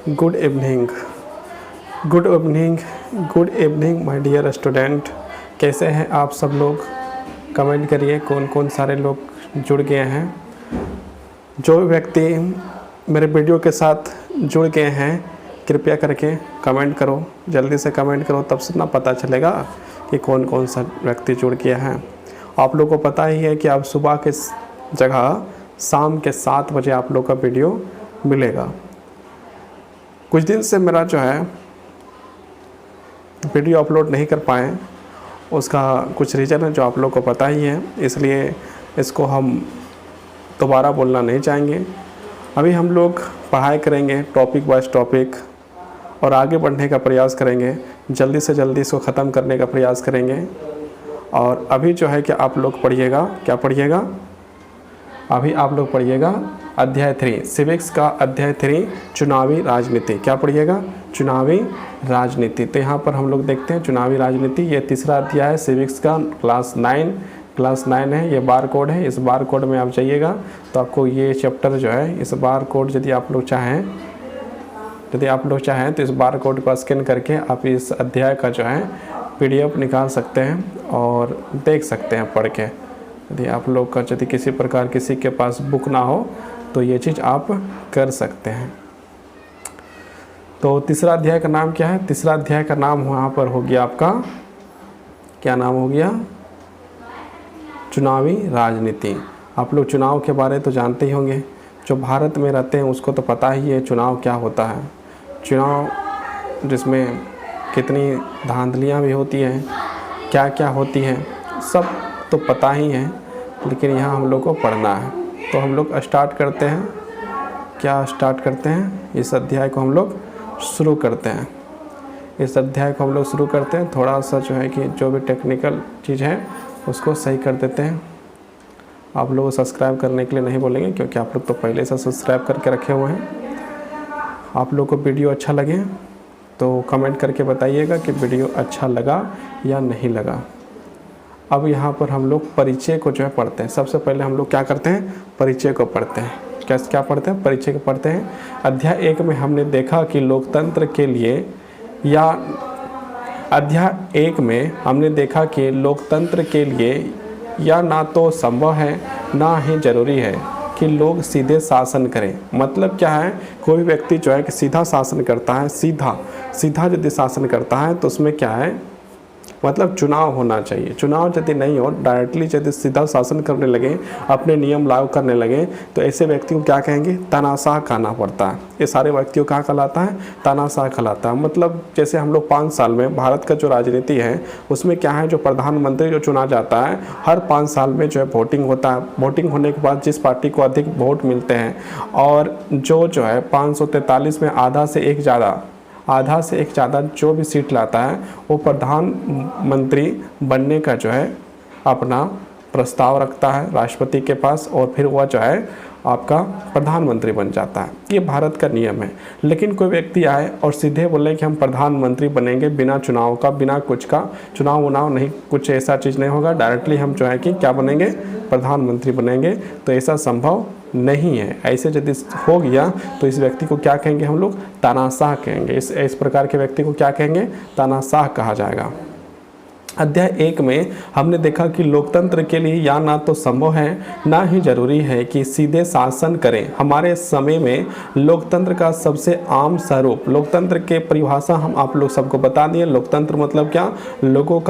Good evening, good evening, good evening my dear student. कैसे हैं आप सब लोग? कमेंट करिए कौन कौन सारे लोग जुड़ गए हैं। जो व्यक्ति मेरे वीडियो के साथ जुड़ गए हैं कृपया करके कमेंट करो, जल्दी से कमेंट करो, तब से ना पता चलेगा कि कौन कौन सा व्यक्ति जुड़ गया है। आप लोगों को पता ही है कि आप सुबह के जगह शाम के 7 बजे आप लोग का वीडियो मिलेगा। कुछ दिन से मेरा जो है वीडियो अपलोड नहीं कर पाए, उसका कुछ रीज़न है जो आप लोग को पता ही है, इसलिए इसको हम दोबारा बोलना नहीं चाहेंगे। अभी हम लोग पढ़ाई करेंगे टॉपिक वाइज टॉपिक और आगे बढ़ने का प्रयास करेंगे, जल्दी से जल्दी इसको ख़त्म करने का प्रयास करेंगे। और अभी जो है कि आप लोग पढ़िएगा, क्या पढ़िएगा? अभी आप लोग पढ़िएगा अध्याय 3 सिविक्स का अध्याय 3 चुनावी राजनीति। क्या पढ़िएगा? चुनावी राजनीति। तो यहाँ पर हम लोग देखते हैं चुनावी राजनीति, ये तीसरा अध्याय है सिविक्स का, क्लास 9 है। ये बार कोड है, इस बार कोड में आप जाइएगा तो आपको ये चैप्टर जो है, इस बार कोड यदि आप लोग चाहें तो इस बार कोड को स्कैन करके आप इस अध्याय का जो है PDF निकाल सकते हैं और देख सकते हैं पढ़ के। यदि आप लोग का यदि किसी प्रकार किसी के पास बुक ना हो तो ये चीज़ आप कर सकते हैं। तो तीसरा अध्याय का नाम क्या है? तीसरा अध्याय का नाम वहाँ पर हो गया आपका, क्या नाम हो गया? चुनावी राजनीति। आप लोग चुनाव के बारे तो जानते ही होंगे, जो भारत में रहते हैं उसको तो पता ही है चुनाव क्या होता है। चुनाव जिसमें कितनी धांधलियाँ भी होती हैं, क्या क्या होती हैं, सब तो पता ही है, लेकिन यहाँ हम लोग को पढ़ना है। तो हम लोग स्टार्ट करते हैं। क्या स्टार्ट करते हैं? इस अध्याय को हम लोग शुरू करते हैं। इस अध्याय को हम लोग शुरू करते हैं। थोड़ा सा जो है कि जो भी टेक्निकल चीज़ है उसको सही कर देते हैं। आप लोग सब्सक्राइब करने के लिए नहीं बोलेंगे, क्योंकि आप लोग तो पहले से सब्सक्राइब करके रखे हुए हैं। आप लोग को वीडियो अच्छा लगे तो कमेंट करके बताइएगा कि वीडियो अच्छा लगा या नहीं लगा। अब यहाँ पर हम लोग परिचय को जो है पढ़ते हैं। सबसे पहले हम लोग क्या करते हैं? परिचय को पढ़ते हैं। क्या पढ़ते हैं? परिचय को पढ़ते हैं। अध्याय 1 में हमने देखा कि लोकतंत्र के लिए या ना तो संभव है ना ही ज़रूरी है कि लोग सीधे शासन करें। मतलब क्या है? कोई व्यक्ति जो है कि सीधा शासन करता है, सीधा यदि शासन करता है तो उसमें क्या है, मतलब चुनाव होना चाहिए। चुनाव यदि नहीं हो, डायरेक्टली यदि सीधा शासन करने लगे, अपने नियम लागू करने लगे, तो ऐसे व्यक्ति को क्या कहेंगे? तानाशाह कहना पड़ता है। ये सारे व्यक्तियों का कहलाता है? तानाशाह कहलाता है। मतलब जैसे हम लोग 5 साल में भारत का जो राजनीति है उसमें क्या है, जो प्रधानमंत्री जो चुना जाता है, हर 5 साल में जो है वोटिंग होता है। वोटिंग होने के बाद जिस पार्टी को अधिक वोट मिलते हैं और जो है 543 में आधा से एक ज़्यादा जो भी सीट लाता है वो प्रधानमंत्री बनने का जो है अपना प्रस्ताव रखता है राष्ट्रपति के पास, और फिर वह जो है आपका प्रधानमंत्री बन जाता है। ये भारत का नियम है। लेकिन कोई व्यक्ति आए और सीधे बोले कि हम प्रधानमंत्री बनेंगे बिना चुनाव का, बिना कुछ का, चुनाव नहीं, कुछ ऐसा चीज़ नहीं होगा, डायरेक्टली हम जो है कि क्या बनेंगे? प्रधानमंत्री बनेंगे। तो ऐसा संभव नहीं है। ऐसे यदि हो गया तो इस व्यक्ति को क्या कहेंगे हम लोग? तानाशाह कहेंगे। इस प्रकार के व्यक्ति को क्या कहेंगे? तानाशाह कहा जाएगा। अध्याय 1 में हमने देखा कि लोकतंत्र के लिए या ना तो संभव है ना ही ज़रूरी है कि सीधे शासन करें। हमारे समय में लोकतंत्र का सबसे आम स्वरूप, लोकतंत्र के परिभाषा हम आप लोग सबको बता दिए। लोकतंत्र मतलब क्या? लोगों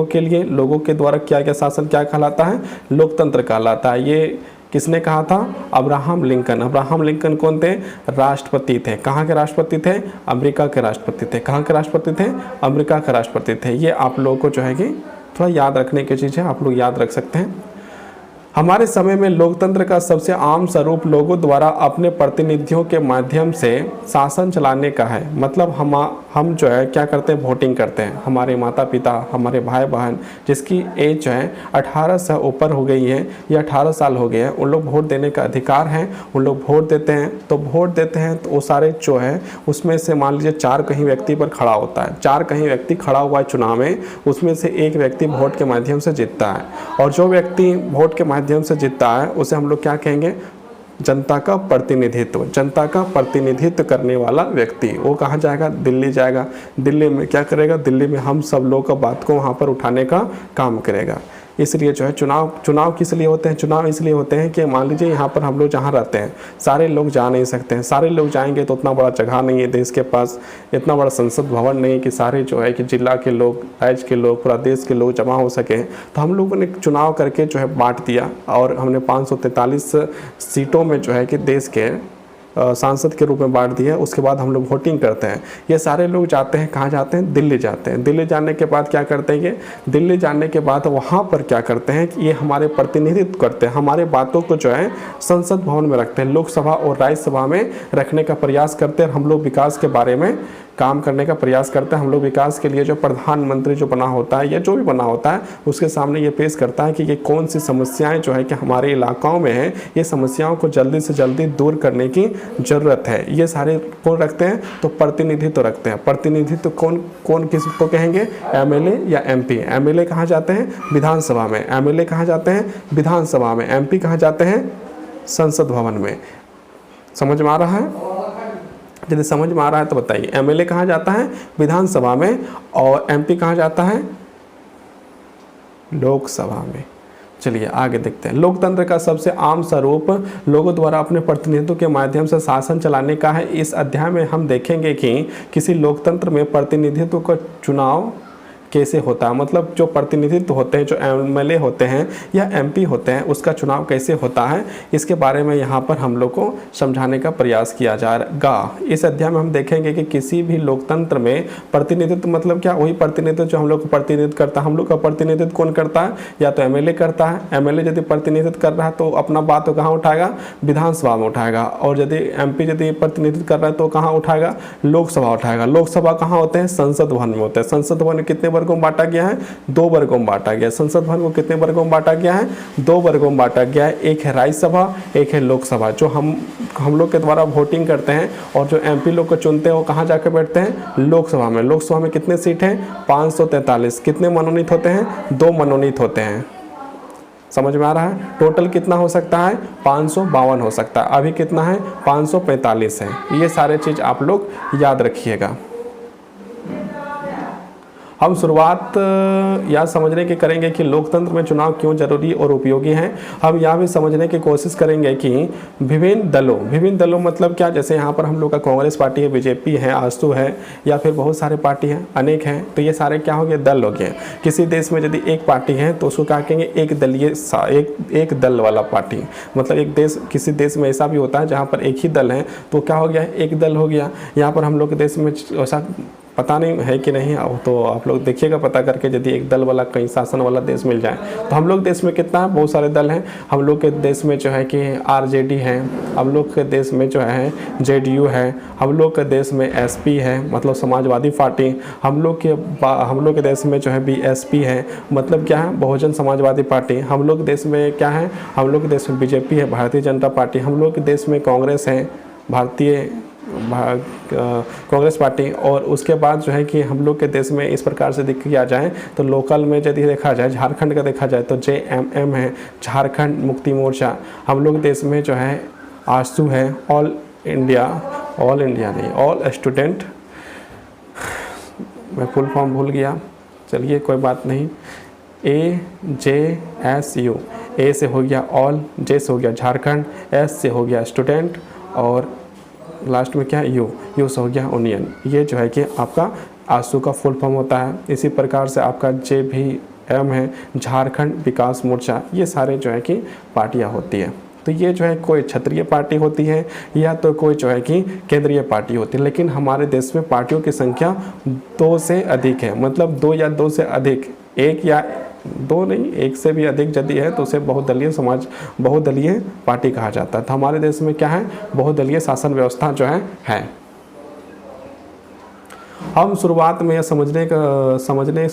के लिए, लोगों के द्वारा किया गया शासन क्या कहलाता है? लोकतंत्र कहलाता है। ये किसने कहा था? अब्राहम लिंकन कौन थे? राष्ट्रपति थे। कहाँ के राष्ट्रपति थे? अमेरिका के राष्ट्रपति थे। कहाँ के राष्ट्रपति थे? अमेरिका के राष्ट्रपति थे। ये आप लोगों को जो है कि थोड़ा याद रखने की चीज़ है, आप लोग याद रख सकते हैं। हमारे समय में लोकतंत्र का सबसे आम स्वरूप लोगों द्वारा अपने प्रतिनिधियों के माध्यम से शासन चलाने का है। मतलब हम जो है क्या करते हैं? वोटिंग करते हैं। हमारे माता पिता, हमारे भाई बहन जिसकी एज जो है 18 से ऊपर हो गई है या 18 साल हो गए हैं, उन लोग वोट देने का अधिकार है, उन लोग वोट देते हैं। तो वो सारे जो है उसमें से मान लीजिए 4 कहीं व्यक्ति पर खड़ा होता है, 4 कहीं व्यक्ति खड़ा हुआ है चुनाव में, उसमें से एक व्यक्ति वोट के माध्यम से जीतता है। और जो व्यक्ति वोट के माध्यम से जीतता है उसे हम लोग क्या कहेंगे? जनता का प्रतिनिधित्व, जनता का प्रतिनिधित्व करने वाला व्यक्ति वो कहाँ जाएगा? दिल्ली जाएगा। दिल्ली में क्या करेगा? दिल्ली में हम सब लोग का बात को वहाँ पर उठाने का काम करेगा। इसलिए जो है चुनाव किस लिए होते हैं? चुनाव इसलिए होते हैं कि मान लीजिए यहाँ पर हम लोग जहाँ रहते हैं सारे लोग जा नहीं सकते हैं। सारे लोग जाएंगे तो उतना बड़ा जगह नहीं है देश के पास, इतना बड़ा संसद भवन नहीं है कि सारे जो है कि जिला के लोग, राज्य के लोग, पूरा देश के लोग जमा हो सकें। तो हम लोगों ने चुनाव करके जो है बांट दिया और हमने 543 सीटों में जो है कि देश के सांसद के रूप में बांट दिया। उसके बाद हम लोग वोटिंग करते हैं। ये सारे लोग जाते हैं, कहाँ जाते हैं? दिल्ली जाते हैं। दिल्ली जाने के बाद क्या करते हैं? दिल्ली जाने के बाद वहाँ पर क्या करते हैं कि ये हमारे प्रतिनिधित्व करते हैं, हमारे बातों को जो है संसद भवन में रखते हैं, लोकसभा और राज्यसभा में रखने का प्रयास करते हैं। हम लोग विकास के बारे में काम करने का प्रयास करते हैं। हम लोग विकास के लिए जो प्रधानमंत्री जो बना होता है या जो भी बना होता है उसके सामने ये पेश करता है कि ये कौन सी समस्याएं जो है कि हमारे इलाकाओं में हैं, ये समस्याओं को जल्दी से जल्दी दूर करने की ज़रूरत है। ये सारे कौन रखते हैं? तो प्रतिनिधित्व तो रखते हैं। प्रतिनिधित्व तो कौन किसको कहेंगे? एमएलए या एमपी। एमएलए कहाँ जाते हैं? विधानसभा में। एमएलए कहाँ जाते हैं? विधानसभा में। एमपी कहाँ जाते हैं? संसद भवन में। समझ में आ रहा है? यदि समझ में आ रहा है तो बताइए। एमएलए कहाँ जाता है? विधानसभा में। और एमपी कहाँ जाता है? लोकसभा में। चलिए आगे देखते हैं। लोकतंत्र का सबसे आम स्वरूप लोगों द्वारा अपने प्रतिनिधित्व के माध्यम से शासन चलाने का है। इस अध्याय में हम देखेंगे कि किसी लोकतंत्र में प्रतिनिधित्व का चुनाव कैसे होता है, मतलब जो प्रतिनिधित्व होते हैं, जो एमएलए होते हैं या एमपी होते हैं, उसका चुनाव कैसे होता है, इसके बारे में यहाँ पर हम लोग को समझाने का प्रयास किया जाएगा। इस अध्याय में हम देखेंगे कि किसी भी लोकतंत्र में प्रतिनिधित्व मतलब क्या? वही प्रतिनिधित्व जो हम लोग को प्रतिनिधित्व करता है। हम लोग का प्रतिनिधित्व कौन करता है? या तो एमएलए करता है। एमएलए यदि प्रतिनिधित्व कर रहा है तो अपना बात तो कहाँ उठाएगा? विधानसभा में उठाएगा। और यदि एमपी यदि प्रतिनिधित्व कर रहा है तो कहाँ उठाएगा? लोकसभा उठाएगा। लोकसभा कहाँ होते हैं? संसद भवन में होते हैं। संसद भवन कितने वर्गों में बांटा गया है? 2 वर्गों में बांटा गया है। संसद भवन को कितने वर्गों में बांटा गया है? 2 वर्गों में बांटा गया है। एक है राज्यसभा, एक है लोकसभा। जो हम लोग के द्वारा वोटिंग करते हैं और जो एमपी लोग को चुनते हैं वो कहाँ जाकर बैठते हैं? लोकसभा में। लोकसभा में कितने सीट हैं? 543। कितने मनोनीत होते हैं? 2 मनोनीत होते हैं। समझ में आ रहा है? टोटल कितना हो सकता है? 552 हो सकता है। अभी कितना है? 545 है। ये सारे चीज़ आप लोग याद रखिएगा। हम शुरुआत यह समझने की करेंगे कि लोकतंत्र में चुनाव क्यों जरूरी और उपयोगी हैं। हम यह भी समझने की कोशिश करेंगे कि विभिन्न दलों मतलब क्या? जैसे यहाँ पर हम लोग का कांग्रेस पार्टी है, बीजेपी है, आजसू है, या फिर बहुत सारे पार्टी हैं, अनेक हैं। तो ये सारे क्या हो गए? दल हो गए। किसी देश में यदि एक पार्टी है तो उसको क्या कहेंगे? एक दल वाला पार्टी। मतलब एक देश, किसी देश में ऐसा भी होता है जहाँ पर एक ही दल है तो क्या हो गया? एक दल हो गया। यहाँ पर हम लोग के देश में ऐसा पता नहीं है कि नहीं, तो आप लोग देखिएगा पता करके। यदि एक दल वाला कहीं शासन वाला देश मिल जाए तो हम लोग देश में कितना है? बहुत सारे दल हैं। हम लोग के देश में जो है कि आरजेडी है, हम लोग के देश में जो है जेडीयू है, हम लोग के देश में एसपी है मतलब समाजवादी पार्टी, हम लोग के देश में जो है बीएसपी है मतलब क्या है? बहुजन समाजवादी पार्टी। हम लोग के देश में क्या है? हम लोग के देश में बीजेपी है, भारतीय जनता पार्टी। हम लोग के देश में कांग्रेस है, कांग्रेस पार्टी। और उसके बाद जो है कि हम लोग के देश में इस प्रकार से किया जाए तो लोकल में यदि देखा जाए, झारखंड का देखा जाए तो जेएमएम है, झारखंड मुक्ति मोर्चा। हम लोग देश में जो है आजसू है, ऑल स्टूडेंट, मैं फुल फॉर्म भूल गया, चलिए कोई बात नहीं। AJSU, ए से हो गया ऑल, जे से हो गया झारखंड, एस से हो गया स्टूडेंट और लास्ट में क्या है? यू से हो गया यूनियन। ये जो है कि आपका आजसू का फुल फॉर्म होता है। इसी प्रकार से आपका JVM है, झारखंड विकास मोर्चा। ये सारे जो है कि पार्टियां होती है। तो ये जो है कोई क्षेत्रीय पार्टी होती है या तो कोई जो है कि केंद्रीय पार्टी होती है। लेकिन हमारे देश में पार्टियों की संख्या 2 से अधिक है, मतलब 2 या 2 से अधिक, 1 या 2 नहीं, 1 से भी अधिक यदि है तो उसे बहुदलीय पार्टी कहा जाता है। तो हमारे देश में क्या है? बहुदलीय शासन व्यवस्था जो है। हम शुरुआत में यह समझने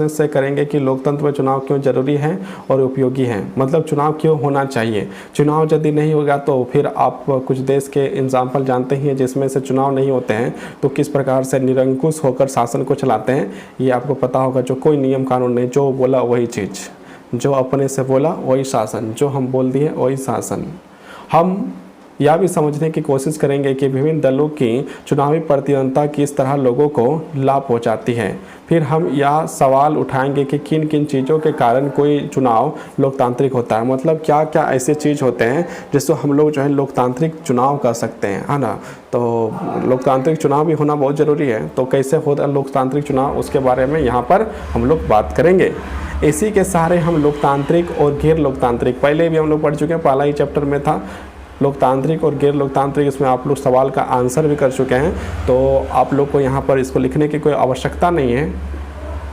से करेंगे कि लोकतंत्र में चुनाव क्यों जरूरी है और उपयोगी है, मतलब चुनाव क्यों होना चाहिए। चुनाव यदि नहीं होगा तो फिर आप कुछ देश के एग्जाम्पल जानते ही हैं जिसमें से चुनाव नहीं होते हैं तो किस प्रकार से निरंकुश होकर शासन को चलाते हैं, ये आपको पता होगा। जो कोई नियम कानून नहीं, जो बोला वही चीज़, जो अपने से बोला वही शासन, जो हम बोल दिए वही शासन। हम यह भी समझने की कोशिश करेंगे कि विभिन्न दलों की चुनावी प्रतिद्वंद्विता किस तरह लोगों को लाभ पहुंचाती है। फिर हम यह सवाल उठाएंगे कि किन किन चीज़ों के कारण कोई चुनाव लोकतांत्रिक होता है, मतलब क्या क्या ऐसे चीज़ होते हैं जिससे हम लोग जो है लोकतांत्रिक चुनाव कर सकते हैं, है ना। तो लोकतांत्रिक चुनाव भी होना बहुत ज़रूरी है। तो कैसे होता है लोकतांत्रिक चुनाव, उसके बारे में यहाँ पर हम लोग बात करेंगे। इसी के सहारे हम लोकतांत्रिक और गैर लोकतांत्रिक, पहले भी हम लोग पढ़ चुके हैं, पहला ही चैप्टर में था लोकतांत्रिक और गैर लोकतांत्रिक, इसमें आप लोग सवाल का आंसर भी कर चुके हैं। तो आप लोग को यहाँ पर इसको लिखने की कोई आवश्यकता नहीं है।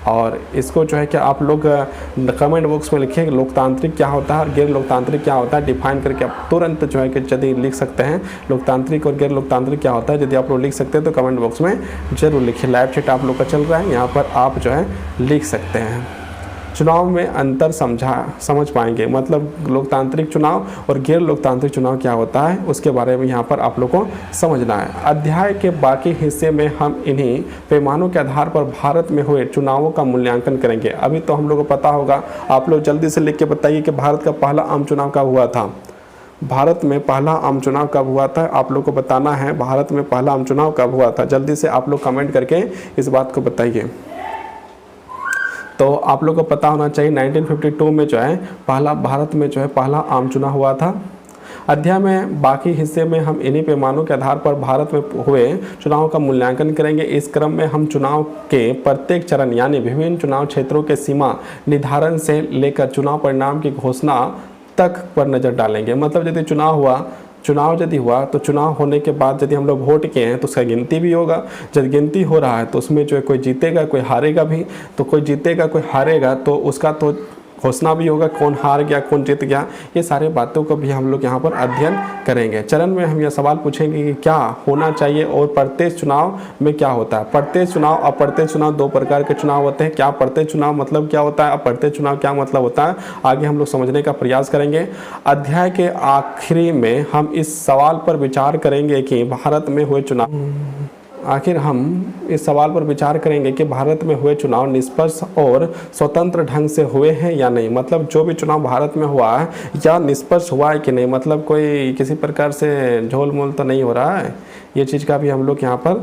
और इसको जो है कि आप लोग कमेंट बॉक्स में लिखिए कि लोकतांत्रिक क्या होता है और गैर लोकतांत्रिक क्या होता है, डिफाइन करके आप तुरंत जो है कि यदि लिख सकते हैं लोकतांत्रिक और गैर लोकतांत्रिक क्या होता है, यदि आप लोग लिख सकते हैं तो कमेंट बॉक्स में ज़रूर लिखिए। लाइव चैट आप लोग का चल रहा है, यहाँ पर आप जो है लिख सकते हैं। चुनाव में अंतर समझ पाएंगे, मतलब लोकतांत्रिक चुनाव और गैर लोकतांत्रिक चुनाव क्या होता है उसके बारे में यहाँ पर आप लोग को समझना है। अध्याय के बाकी हिस्से में हम इन्हीं पैमानों के आधार पर भारत में हुए चुनावों का मूल्यांकन करेंगे। अभी तो हम लोग को पता होगा, आप लोग जल्दी से लिख के बताइए कि भारत का पहला आम चुनाव कब हुआ था। भारत में पहला आम चुनाव कब हुआ था, आप लोग को बताना है। भारत में पहला आम चुनाव कब हुआ था, जल्दी से आप लोग कमेंट करके इस बात को बताइए। तो आप लोग को पता होना चाहिए 1952 में जो है पहला भारत में जो है पहला आम चुनाव हुआ था। अध्याय में बाकी हिस्से में हम इन्हीं पैमानों के आधार पर भारत में हुए चुनाव का मूल्यांकन करेंगे। इस क्रम में हम चुनाव के प्रत्येक चरण यानी विभिन्न चुनाव क्षेत्रों के सीमा निर्धारण से लेकर चुनाव परिणाम की घोषणा तक पर नज़र डालेंगे। मतलब यदि चुनाव यदि हुआ तो चुनाव होने के बाद यदि हम लोग वोट किए हैं तो उसका गिनती भी होगा। जब गिनती हो रहा है तो उसमें जो है कोई जीतेगा कोई हारेगा भी, तो कोई जीतेगा कोई हारेगा तो उसका तो घोषणा भी होगा, कौन हार गया कौन जीत गया, ये सारे बातों को भी हम लोग यहाँ पर अध्ययन करेंगे। चरण में हम यह सवाल पूछेंगे कि क्या होना चाहिए और प्रत्येक चुनाव में क्या होता है। प्रत्येक चुनाव, अप्रत्यक्ष चुनाव, दो प्रकार के चुनाव होते हैं। क्या प्रत्येक चुनाव मतलब क्या होता है, अप्रत्यक्ष चुनाव क्या मतलब होता है, आगे हम लोग समझने का प्रयास करेंगे। अध्याय के आखिरी में हम इस सवाल पर विचार करेंगे कि भारत में हुए चुनाव कि भारत में हुए चुनाव निष्पक्ष और स्वतंत्र ढंग से हुए हैं या नहीं। मतलब जो भी चुनाव भारत में हुआ है या निष्पक्ष हुआ है कि नहीं, मतलब कोई किसी प्रकार से झोल मोल तो नहीं हो रहा है। ये चीज़ का भी हम लोग यहाँ पर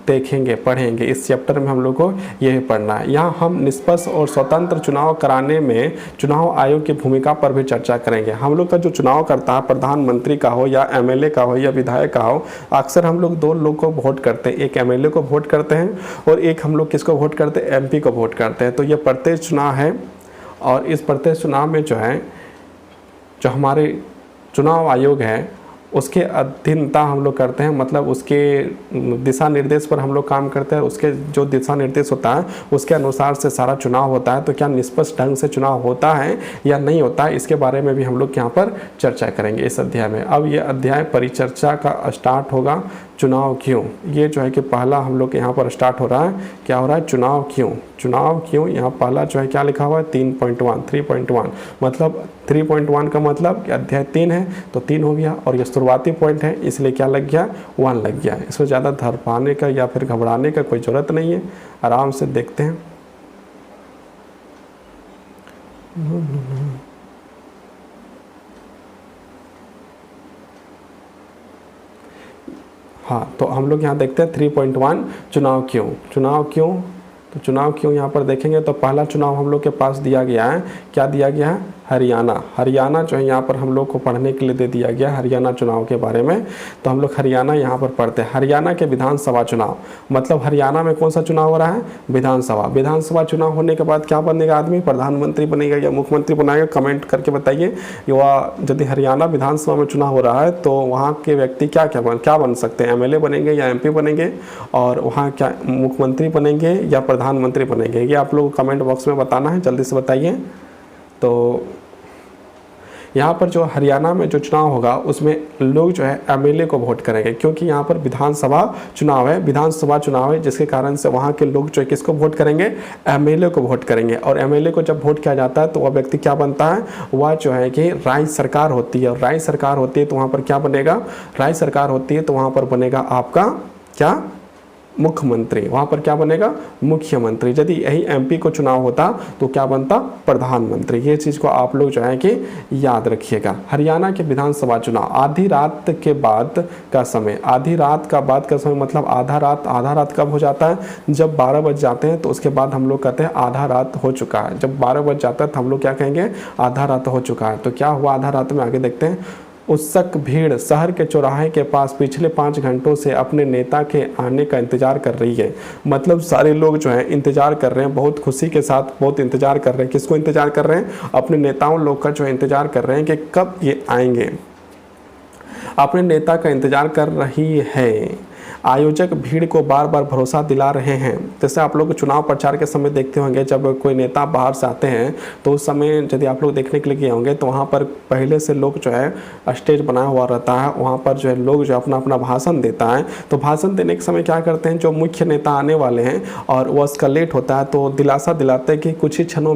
देखेंगे, पढ़ेंगे। इस चैप्टर में हम लोग को यही पढ़ना है। यहाँ हम निष्पक्ष और स्वतंत्र चुनाव कराने में चुनाव आयोग की भूमिका पर भी चर्चा करेंगे। हम लोग का जो चुनाव करता है, प्रधानमंत्री का हो या एमएलए का हो या विधायक का हो, अक्सर हम लोग दो लोग को वोट करते हैं। एक एमएलए को वोट करते हैं और एक हम लोग किसको वोट करते हैं, एमपी को वोट करते हैं। तो ये प्रत्यक्ष चुनाव है और इस प्रत्यक्ष चुनाव में जो है जो हमारे चुनाव आयोग है उसके अधीनता हम लोग करते हैं, मतलब उसके दिशा निर्देश पर हम लोग काम करते हैं। उसके जो दिशा निर्देश होता है उसके अनुसार से सारा चुनाव होता है। तो क्या निष्पक्ष ढंग से चुनाव होता है या नहीं होता है, इसके बारे में भी हम लोग यहाँ पर चर्चा करेंगे इस अध्याय में। अब ये अध्याय परिचर्चा का स्टार्ट होगा। चुनाव क्यों, ये जो है कि पहला हम लोग यहाँ पर स्टार्ट हो रहा है। क्या हो रहा है, चुनाव क्यों। यहाँ पहला जो है क्या लिखा हुआ है 3.1 मतलब 3.1 का मतलब कि अध्याय 3 है तो 3 हो गया और ये शुरुआती पॉइंट है इसलिए क्या लग गया 1 लग गया। इसमें ज़्यादा धरपाने का या फिर घबराने का कोई ज़रूरत नहीं है, आराम से देखते हैं। हाँ, तो हम लोग यहाँ देखते हैं 3.1 चुनाव क्यों। तो चुनाव क्यों यहाँ पर देखेंगे तो पहला चुनाव हम लोग के पास दिया गया है, क्या दिया गया है, हरियाणा जो है यहाँ पर हम लोग को पढ़ने के लिए दे दिया गया हरियाणा चुनाव के बारे में। तो हम लोग हरियाणा यहाँ पर पढ़ते हैं। हरियाणा के विधानसभा चुनाव, मतलब हरियाणा में कौन सा चुनाव हो रहा है, विधानसभा चुनाव होने के बाद क्या बनेगा आदमी, प्रधानमंत्री बनेगा या मुख्यमंत्री बनेगा, कमेंट करके बताइए। यदि हरियाणा विधानसभा में चुनाव हो रहा है तो वहाँ के व्यक्ति क्या बन सकते हैं, एमएलए बनेंगे या एमपी बनेंगे, और वहाँ क्या मुख्यमंत्री बनेंगे या प्रधानमंत्री बनेंगे, ये आप लोग कमेंट बॉक्स में बताना है, जल्दी से बताइए। तो यहाँ पर जो हरियाणा में जो चुनाव होगा उसमें लोग जो है एमएलए को वोट करेंगे, क्योंकि यहाँ पर विधानसभा चुनाव है, जिसके कारण से वहाँ के लोग जो है किसको वोट करेंगे, एमएलए को वोट करेंगे। और एमएलए को जब वोट किया जाता है तो वह व्यक्ति क्या बनता है, वह जो है कि राज्य सरकार होती है। और राज्य सरकार होती है तो वहाँ पर क्या बनेगा, राज्य सरकार होती है तो वहाँ पर बनेगा आपका क्या, मुख्यमंत्री, वहाँ पर क्या बनेगा, मुख्यमंत्री। यदि यही एमपी को चुनाव होता तो क्या बनता, प्रधानमंत्री। ये चीज़ को आप लोग जो है कि याद रखिएगा। हरियाणा के विधानसभा चुनाव आधी रात के बाद का समय, आधी रात का बाद का समय मतलब आधा रात कब हो जाता है, जब 12 बज जाते हैं तो उसके बाद हम लोग कहते हैं आधा रात हो चुका है। जब 12 बज जाता है तो हम लोग क्या कहेंगे, आधा रात हो चुका है। तो क्या हुआ आधा रात में, आगे देखते हैं। उत्सुक भीड़ शहर के चौराहे के पास पिछले 5 घंटों से अपने नेता के आने का इंतजार कर रही है। मतलब सारे लोग जो हैं इंतजार कर रहे हैं, बहुत खुशी के साथ बहुत इंतजार कर रहे हैं। किसको इंतजार कर रहे हैं, अपने नेताओं लोग का जो इंतजार कर रहे हैं कि कब ये आएंगे, अपने नेता का इंतजार कर रही है। आयोजक भीड़ को बार बार भरोसा दिला रहे हैं। जैसे आप लोग चुनाव प्रचार के समय देखते होंगे, जब कोई नेता बाहर से आते हैं तो उस समय यदि आप लोग देखने के लिए गए होंगे तो वहाँ पर पहले से लोग जो है स्टेज बनाया हुआ रहता है, वहाँ पर जो है लोग जो अपना अपना भाषण देता है। तो भाषण देने के समय क्या करते हैं, जो मुख्य नेता आने वाले हैं और वो उसका लेट होता है तो दिलासा दिलाते हैं कि कुछ ही क्षणों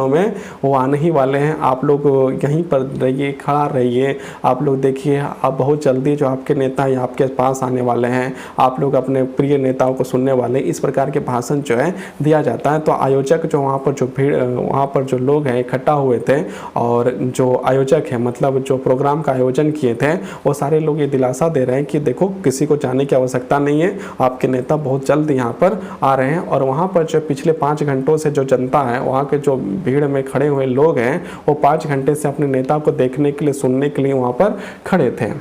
में वो आने ही वाले हैं। आप लोग यहीं पर रहिए, खड़ा रहिए, आप लोग देखिए अब बहुत जल्दी जो आपके नेता आपके पास आने वाले हैं, आप लोग अपने प्रिय नेताओं को सुनने वाले, इस प्रकार के भाषण जो है दिया जाता है। तो आयोजक जो वहाँ पर जो भीड़, वहाँ पर जो लोग हैं इकट्ठा हुए थे और जो आयोजक है मतलब जो प्रोग्राम का आयोजन किए थे, वो सारे लोग ये दिलासा दे रहे हैं कि देखो किसी को जाने की आवश्यकता नहीं है, आपके नेता बहुत जल्द यहाँ पर आ रहे हैं। और वहाँ पर जो पिछले 5 घंटों से जो जनता है, वहाँ के जो भीड़ में खड़े हुए लोग हैं, वो 5 घंटे से अपने नेता को देखने के लिए, सुनने के लिए वहाँ पर खड़े थे।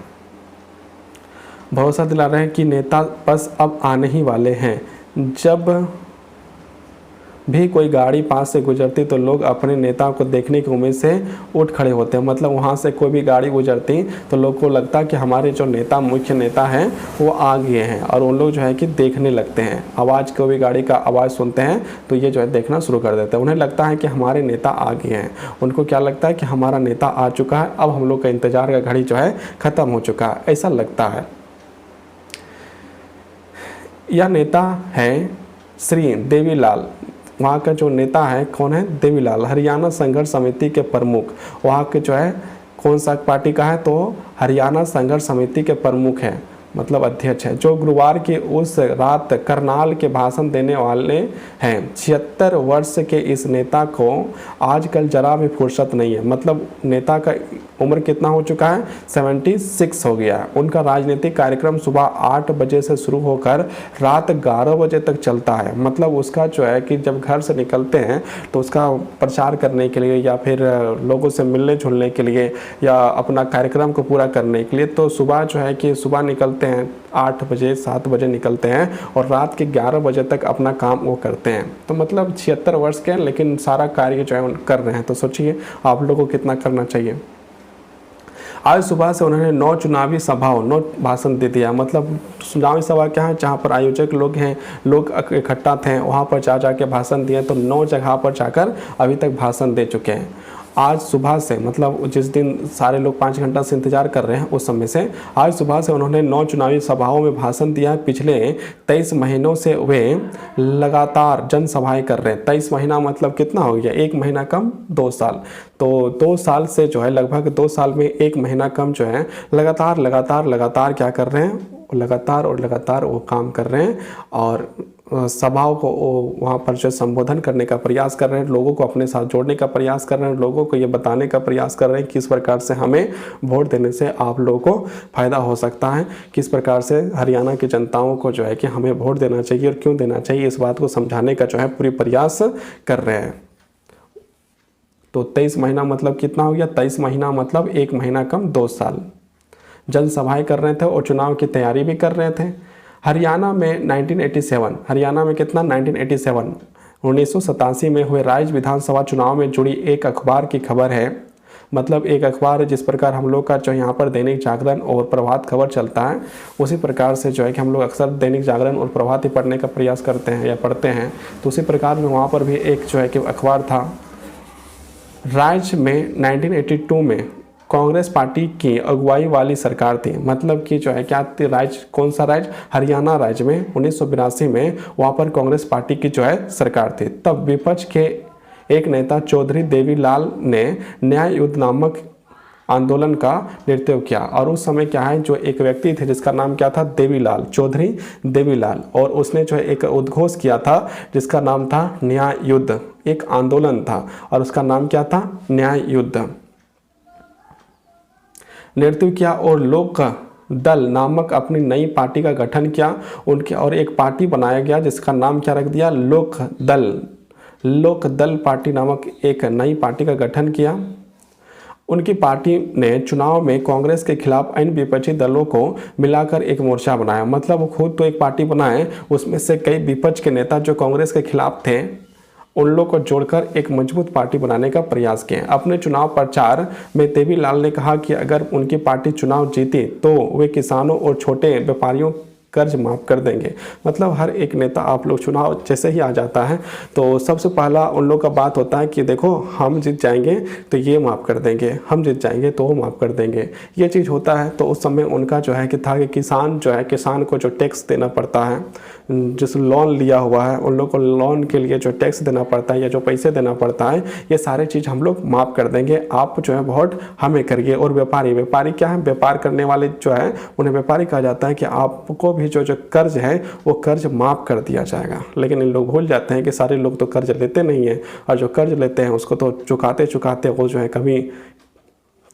भरोसा दिला रहे हैं कि नेता बस अब आने ही वाले हैं। जब भी कोई गाड़ी पास से गुजरती तो लोग अपने नेता को देखने की उम्मीद से उठ खड़े होते हैं। मतलब वहाँ से कोई भी गाड़ी गुजरती तो लोग को लगता कि हमारे जो नेता, मुख्य नेता हैं वो आ गए हैं, और उन लोग जो है कि देखने लगते हैं। आवाज़, कोई भी गाड़ी का आवाज़ सुनते हैं तो ये जो है देखना शुरू कर देते हैं। उन्हें लगता है कि हमारे नेता आ गए हैं, उनको क्या लगता है कि हमारा नेता आ चुका है, अब हम लोग का इंतज़ार का घड़ी जो है ख़त्म हो चुका है, ऐसा लगता है। यह नेता है श्री देवीलाल। वहाँ का जो नेता है कौन है, देवीलाल, हरियाणा संघर्ष समिति के प्रमुख। वहाँ के जो है कौन सा पार्टी का है, तो हरियाणा संघर्ष समिति के प्रमुख हैं, मतलब अध्यक्ष है, जो गुरुवार की उस रात करनाल के भाषण देने वाले हैं। 76 वर्ष के इस नेता को आजकल जरा भी फुर्सत नहीं है। मतलब नेता का उम्र कितना हो चुका है, 76 हो गया है। उनका राजनीतिक कार्यक्रम सुबह 8 बजे से शुरू होकर रात 11 बजे तक चलता है। मतलब उसका जो है कि जब घर से निकलते हैं तो उसका प्रचार करने के लिए या फिर लोगों से मिलने जुलने के लिए या अपना कार्यक्रम को पूरा करने के लिए, तो सुबह जो है कि सुबह निकलते हैं 8 बजे 7 बजे निकलते हैं और रात के 11 बजे तक अपना काम वो करते हैं। तो मतलब 76 वर्ष के हैं लेकिन सारा कार्य जो है कर रहे हैं। तो सोचिए आप लोगों को कितना करना चाहिए। आज सुबह से उन्होंने 9 चुनावी सभाओं, 9 भाषण दे दिया। मतलब चुनावी सभा क्या है, जहाँ पर आयोजक लोग हैं, लोग इकट्ठा थे, वहाँ पर जा के भाषण दिए। तो 9 जगह पर जाकर अभी तक भाषण दे चुके हैं। आज सुबह से, मतलब जिस दिन सारे लोग 5 घंटा से इंतजार कर रहे हैं उस समय से, आज सुबह से उन्होंने 9 चुनावी सभाओं में भाषण दिया। पिछले 23 महीनों से वे लगातार जनसभाएं कर रहे हैं। 23 महीना मतलब कितना हो गया, 1 महीना कम 2 साल। तो 2 साल से जो है लगभग 2 साल में 1 महीना कम जो है लगातार क्या कर रहे हैं, लगातार वो काम कर रहे हैं और सभाओं को वहाँ पर जो संबोधन करने का प्रयास कर रहे हैं, लोगों को अपने साथ जोड़ने का प्रयास कर रहे हैं, लोगों को ये बताने का प्रयास कर रहे हैं किस प्रकार से हमें वोट देने से आप लोगों को फ़ायदा हो सकता है, किस प्रकार से हरियाणा की जनताओं को जो है कि हमें वोट देना चाहिए और क्यों देना चाहिए, इस बात को समझाने का जो है पूरी प्रयास कर रहे हैं। तो 23 महीना मतलब कितना हो गया, 23 महीना मतलब 1 महीना कम 2 साल जनसभाएँ कर रहे थे और चुनाव की तैयारी भी कर रहे थे। हरियाणा में 1987, हरियाणा में कितना 1987 1987 में हुए राज्य विधानसभा चुनाव में जुड़ी एक अखबार की खबर है। मतलब एक अखबार है जिस प्रकार हम लोग का जो यहाँ पर दैनिक जागरण और प्रभात खबर चलता है, उसी प्रकार से जो है कि हम लोग अक्सर दैनिक जागरण और प्रभात ही पढ़ने का प्रयास करते हैं या पढ़ते हैं। तो उसी प्रकार में वहाँ पर भी एक जो है कि अखबार था। राज्य में 1982 में कांग्रेस पार्टी की अगुवाई वाली सरकार थी। मतलब कि जो है क्या राज्य, कौन सा राज्य, हरियाणा राज्य में 1982 में वहाँ पर कांग्रेस पार्टी की जो है सरकार थी। तब विपक्ष के एक नेता चौधरी देवीलाल ने न्याय युद्ध नामक आंदोलन का नेतृत्व किया। और उस समय क्या है, जो एक व्यक्ति थे जिसका नाम क्या था, देवीलाल, चौधरी देवीलाल, और उसने जो है एक उद्घोष किया था जिसका नाम था न्याय युद्ध। एक आंदोलन था और उसका नाम क्या था, न्याय युद्ध। नेतृत्व किया और लोक दल नामक अपनी नई पार्टी का गठन किया उनके, और एक पार्टी बनाया गया जिसका नाम क्या रख दिया, लोक दल। लोक दल पार्टी नामक एक नई पार्टी का गठन किया। उनकी पार्टी ने चुनाव में कांग्रेस के खिलाफ अन्य विपक्षी दलों को मिलाकर एक मोर्चा बनाया। मतलब वो खुद तो एक पार्टी बनाए, उसमें से कई विपक्ष के नेता जो कांग्रेस के खिलाफ थे उन लोगों को जोड़कर एक मजबूत पार्टी बनाने का प्रयास किए। अपने चुनाव प्रचार में देवीलाल ने कहा कि अगर उनकी पार्टी चुनाव जीती तो वे किसानों और छोटे व्यापारियों कर्ज माफ़ कर देंगे। मतलब हर एक नेता, आप लोग चुनाव जैसे ही आ जाता है तो सबसे पहला उन लोग का बात होता है कि देखो हम जीत जाएंगे तो ये माफ़ कर देंगे, हम जीत जाएंगे तो वो माफ़ कर देंगे, ये चीज़ होता है। तो उस समय उनका जो है कि था कि किसान जो है, किसान को जो टैक्स देना पड़ता है, जिस लोन लिया हुआ है उन लोग को लोन के लिए जो टैक्स देना पड़ता है या जो पैसे देना पड़ता है, ये सारे चीज़ हम लोग माफ़ कर देंगे, आप जो है वोट हमें करिए। और व्यापारी क्या है, व्यापार करने वाले जो है उन्हें व्यापारी कहा जाता है कि आपको भी जो कर्ज है वो कर्ज माफ़ कर दिया जाएगा। लेकिन इन लोग भूल जाते हैं कि सारे लोग तो कर्ज लेते नहीं हैं, और जो कर्ज लेते हैं उसको तो चुकाते चुकाते वो जो है कभी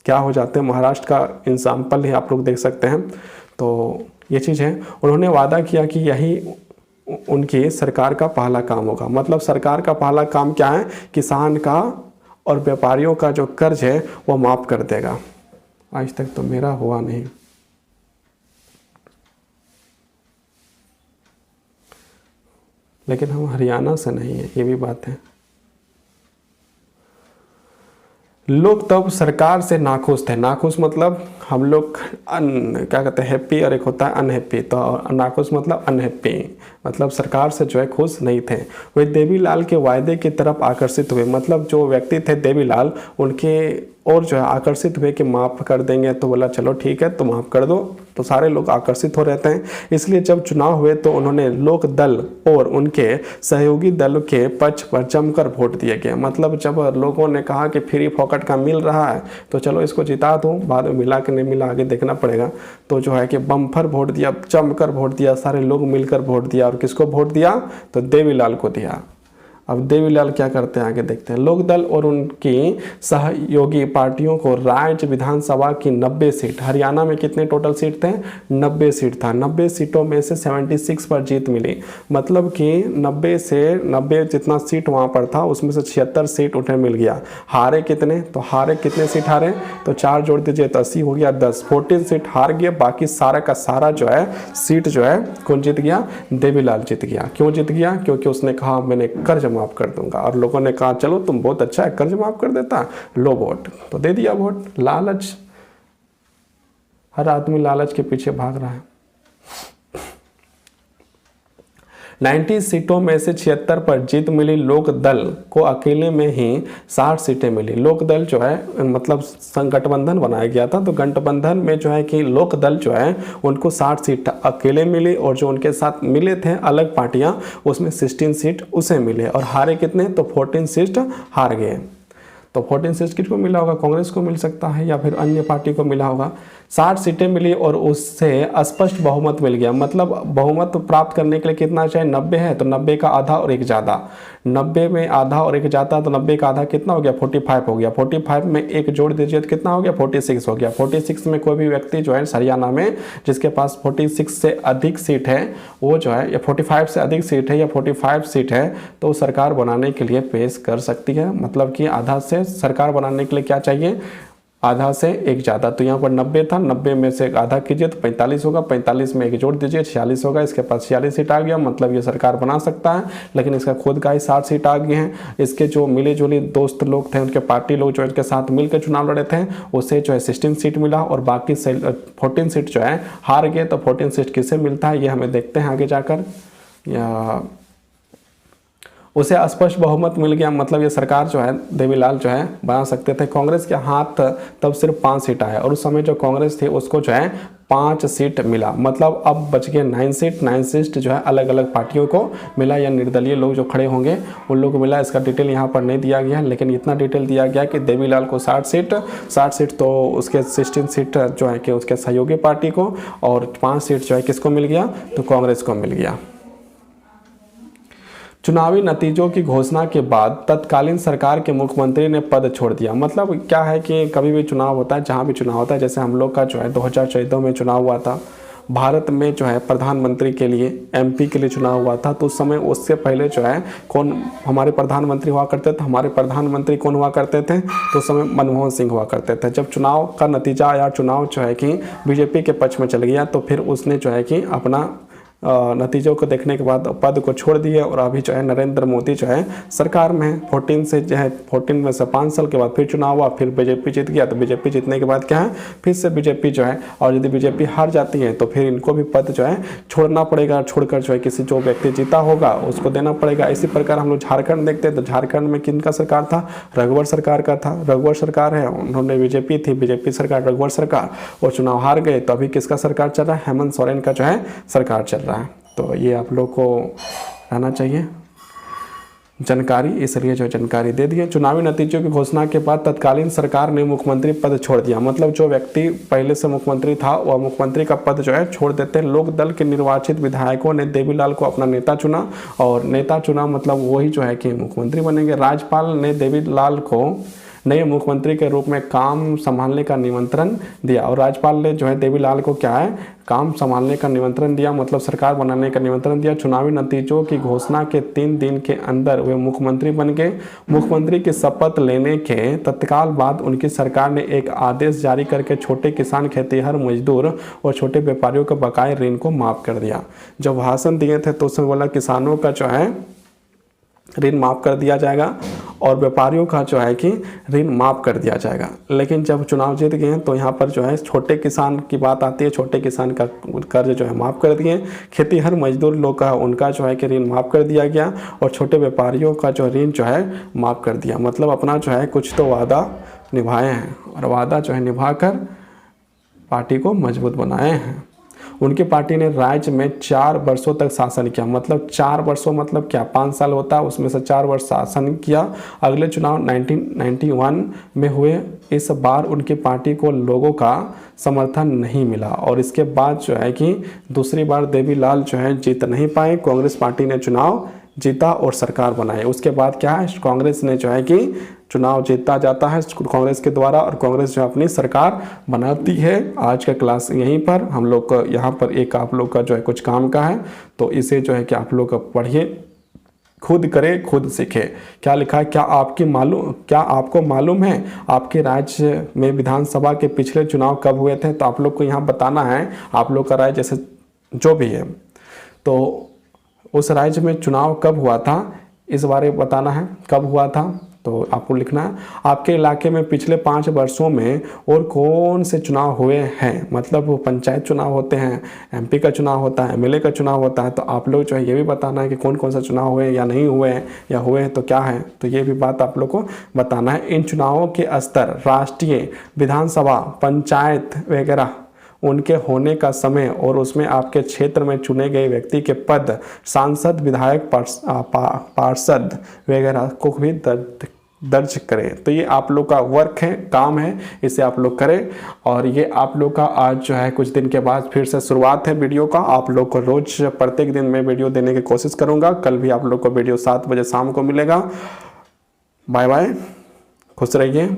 क्या हो जाते हैं। महाराष्ट्र का एग्जाम्पल ही आप लोग देख सकते हैं। तो ये चीज़ है। उन्होंने वादा किया कि यही उनकी सरकार का पहला काम होगा। मतलब सरकार का पहला काम क्या है, किसान का और व्यापारियों का जो कर्ज है वो माफ़ कर देगा। आज तक तो मेरा हुआ नहीं। लेकिन हम हरियाणा से नहीं है, ये भी बात है। लोग तब सरकार से नाखुश थे। नाखुश मतलब हम लोग क्या कहते हैं, हैप्पी, और एक होता है अनहैप्पी। तो नाखुश मतलब अनहैप्पी, मतलब सरकार से जो है खुश नहीं थे। वे देवीलाल के वायदे की तरफ आकर्षित हुए। मतलब जो व्यक्ति थे देवीलाल उनके और जो है आकर्षित हुए कि माफ़ कर देंगे, तो बोला चलो ठीक है तो माफ़ कर दो। तो सारे लोग आकर्षित हो रहते हैं। इसलिए जब चुनाव हुए तो उन्होंने लोक दल और उनके सहयोगी दल के पक्ष पर जमकर वोट दिए गए। मतलब जब लोगों ने कहा कि फ्री फोकट का मिल रहा है तो चलो इसको जिता दूँ, बाद में मिला कि नहीं मिला आगे देखना पड़ेगा। तो जो है कि बम्पर वोट दिया, जमकर वोट दिया, सारे लोग मिलकर वोट दिया। और किसको वोट दिया, तो देवीलाल को दिया। अब देवीलाल क्या करते हैं आगे देखते हैं। लोकदल और उनकी सहयोगी पार्टियों को राज्य विधानसभा की 90 सीट, हरियाणा में कितने टोटल सीट थे, 90 सीट था। 90 सीटों में से 76 पर जीत मिली। मतलब कि 90 से 90 जितना सीट वहाँ पर था उसमें से 76 सीट उन्हें मिल गया। हारे कितने, तो हारे कितने सीट हारे, तो 4 जोड़ दीजिए तो 80 हो गया, 10 14 सीट हार गए। बाकी सारा का सारा जो है सीट जो है कौन जीत गया, देवीलाल जीत गया। क्यों जीत गया, क्योंकि उसने कहा मैंने कर्ज माफ़ कर दूंगा। और लोगों ने कहा चलो तुम बहुत अच्छा है, कर्ज माफ़ कर देता, लो वोट, तो दे दिया वोट। लालच, हर आदमी लालच के पीछे भाग रहा है। 90 सीटों में से 76 पर जीत मिली। लोक दल को अकेले में ही 60 सीटें मिली। लोक दल जो है मतलब गठबंधन बनाया गया था, तो गठबंधन में जो है कि लोक दल जो है उनको 60 सीट अकेले मिली, और जो उनके साथ मिले थे अलग पार्टियां उसमें 16 सीट उसे मिले। और हारे कितने, तो 14 सीट हार गए। तो 14 सीट किसको मिला होगा, कांग्रेस को मिल सकता है या फिर अन्य पार्टी को मिला होगा। 60 सीटें मिली और उससे स्पष्ट बहुमत मिल गया। मतलब बहुमत प्राप्त करने के लिए कितना चाहिए, 90 है तो 90 का आधा और एक ज़्यादा। 90 में आधा और एक जाता तो 90 का आधा कितना हो गया, 45 हो गया। 45 में एक जोड़ दीजिए तो कितना हो गया, 46 हो गया। 46 में कोई भी व्यक्ति जो है हरियाणा में जिसके पास 46 से अधिक सीट है वो जो है, या 45 से अधिक सीट है या 45 सीट है, तो सरकार बनाने के लिए पेश कर सकती है। मतलब कि आधा से सरकार बनाने के लिए क्या चाहिए, आधा से एक ज़्यादा। तो यहाँ पर 90 था, 90 में से आधा कीजिए तो 45 होगा। 45 में एक जोड़ दीजिए 46 होगा। इसके पास 46 सीट आ गया, मतलब ये सरकार बना सकता है। लेकिन इसका खुद का ही 60 सीट आ गए हैं। इसके जो मिले जुले दोस्त लोग थे, उनके पार्टी लोग जो इनके साथ मिलकर चुनाव लड़े थे, उससे जो है 16 सीट मिला और बाकी 14 सीट जो है हार गए। तो 14 सीट किसे मिलता है ये हमें देखते हैं आगे जाकर। या उसे स्पष्ट बहुमत मिल गया, मतलब ये सरकार जो है देवीलाल जो है बना सकते थे। कांग्रेस के हाथ तब सिर्फ 5 सीट आए, और उस समय जो कांग्रेस थी उसको जो है 5 सीट मिला, मतलब अब बच गए 9 सीट। 9 सीट जो है अलग अलग पार्टियों को मिला या निर्दलीय लोग जो खड़े होंगे उन लोगों को मिला। इसका डिटेल यहाँ पर नहीं दिया गया है, लेकिन इतना डिटेल दिया गया कि देवीलाल को 60 सीट तो उसके 16 सीट जो है कि उसके सहयोगी पार्टी को, और 5 सीट जो है किसको मिल गया, तो कांग्रेस को मिल गया। चुनावी नतीजों की घोषणा के बाद तत्कालीन सरकार के मुख्यमंत्री ने पद छोड़ दिया। मतलब क्या है कि कभी भी चुनाव होता है, जहाँ भी चुनाव होता है, जैसे हम लोग का जो है 2014 में चुनाव हुआ था, भारत में जो है प्रधानमंत्री के लिए, एमपी के लिए चुनाव हुआ था, तो उस समय उससे पहले जो है कौन हमारे प्रधानमंत्री हुआ करते थे, हमारे प्रधानमंत्री कौन हुआ करते थे, तो उस समय मनमोहन सिंह हुआ करते थे। जब चुनाव का नतीजा आया, चुनाव जो है कि बीजेपी के पक्ष में चल गया, तो फिर उसने जो है कि अपना नतीजों को देखने के बाद पद को छोड़ दिए, और अभी जो है नरेंद्र मोदी जो है सरकार में 14 से जो है 14 में से 5 साल के बाद फिर चुनाव हुआ, फिर बीजेपी जीत गया। तो बीजेपी जीतने के बाद क्या है, फिर से बीजेपी जो है, और यदि बीजेपी हार जाती है तो फिर इनको भी पद जो है छोड़ना पड़ेगा, छोड़कर जो है किसी जो व्यक्ति जीता होगा उसको देना पड़ेगा। इसी प्रकार हम लोग झारखंड देखते हैं, तो झारखंड में किनका सरकार था, रघुवर सरकार का था। रघुवर सरकार है, उन्होंने बीजेपी थी, बीजेपी सरकार, रघुवर सरकार, और चुनाव हार गए। तो अभी किसका सरकार चल रहा है, हेमंत सोरेन का जो है सरकार चल रहा है। तो ये आप लोग को रहना चाहिए जानकारी, इसलिए जो जानकारी दे दी है। चुनावी नतीजों की घोषणा के बाद तत्कालीन सरकार ने मुख्यमंत्री पद छोड़ दिया। मतलब जो व्यक्ति पहले से मुख्यमंत्री था वह मुख्यमंत्री का पद जो है छोड़ देते हैं। लोक दल के निर्वाचित विधायकों ने देवीलाल को अपना नेता चुना, और नेता चुना मतलब वही जो है कि मुख्यमंत्री बनेंगे। राज्यपाल ने देवीलाल को नए मुख्यमंत्री के रूप में काम संभालने का निमंत्रण दिया, और राज्यपाल ने जो है देवीलाल को क्या है, काम संभालने का निमंत्रण दिया, मतलब सरकार बनाने का निमंत्रण दिया। चुनावी नतीजों की घोषणा के 3 दिन के अंदर वे मुख्यमंत्री बन गए। मुख्यमंत्री की शपथ लेने के तत्काल बाद उनकी सरकार ने एक आदेश जारी करके छोटे किसान, खेतीहर मजदूर और छोटे व्यापारियों के बकाये ऋण को माफ कर दिया। जब भाषण दिए थे तो उसमें बोला किसानों का जो है ऋण माफ़ कर दिया जाएगा, और व्यापारियों का जो है कि ऋण माफ़ कर दिया जाएगा। लेकिन जब चुनाव जीत गए तो यहाँ पर जो है छोटे किसान की बात आती है, छोटे किसान का कर्ज जो है माफ़ कर दिए। खेतीहर मजदूर लोग का उनका जो है कि ऋण माफ़ कर दिया गया, और छोटे व्यापारियों का जो ऋण जो है माफ़ कर दिया। मतलब अपना जो है कुछ तो वादा निभाए हैं, और वादा जो है निभाकर पार्टी को मजबूत बनाए हैं। उनकी पार्टी ने राज्य में 4 वर्षों तक शासन किया। मतलब 4 वर्षों मतलब क्या, 5 साल होता है, उसमें से 4 वर्ष शासन किया। अगले चुनाव 1991 में हुए, इस बार उनकी पार्टी को लोगों का समर्थन नहीं मिला, और इसके बाद जो है कि दूसरी बार देवीलाल जो है जीत नहीं पाए। कांग्रेस पार्टी ने चुनाव जीता और सरकार बनाई। उसके बाद क्या है, कांग्रेस ने जो है कि चुनाव जीता जाता है कांग्रेस के द्वारा, और कांग्रेस जो अपनी सरकार बनाती है। आज का क्लास यहीं पर हम लोग को, यहाँ पर एक आप लोग का जो है कुछ काम का है, तो इसे जो है कि आप लोग पढ़िए, खुद करें, खुद सीखें। क्या लिखा है, क्या आपको मालूम है आपके राज्य में विधानसभा के पिछले चुनाव कब हुए थे? तो आप लोग को यहाँ बताना है, आप लोग का राय जैसे जो भी है, तो उस राज्य में चुनाव कब हुआ था इस बारे में बताना है, कब हुआ था। तो आपको लिखना है आपके इलाके में पिछले 5 वर्षों में और कौन से चुनाव हुए हैं। मतलब वो पंचायत चुनाव होते हैं, एमपी का चुनाव होता है, एमएलए का चुनाव होता है। तो आप लोग जो है ये भी बताना है कि कौन कौन सा चुनाव हुए या नहीं हुए हैं, या हुए हैं तो क्या है। तो ये भी बात आप लोग को बताना है। इन चुनावों के स्तर, राष्ट्रीय, विधानसभा, पंचायत वगैरह, उनके होने का समय, और उसमें आपके क्षेत्र में चुने गए व्यक्ति के पद, सांसद, विधायक, पार्षद वगैरह को भी दर्ज करें। तो ये आप लोग का वर्क है, काम है, इसे आप लोग करें। और ये आप लोग का आज जो है कुछ दिन के बाद फिर से शुरुआत है वीडियो का। आप लोग को रोज प्रत्येक दिन मैं वीडियो देने की कोशिश करूँगा। कल भी आप लोग को वीडियो 7 बजे शाम को मिलेगा। बाय बाय, खुश रहिए।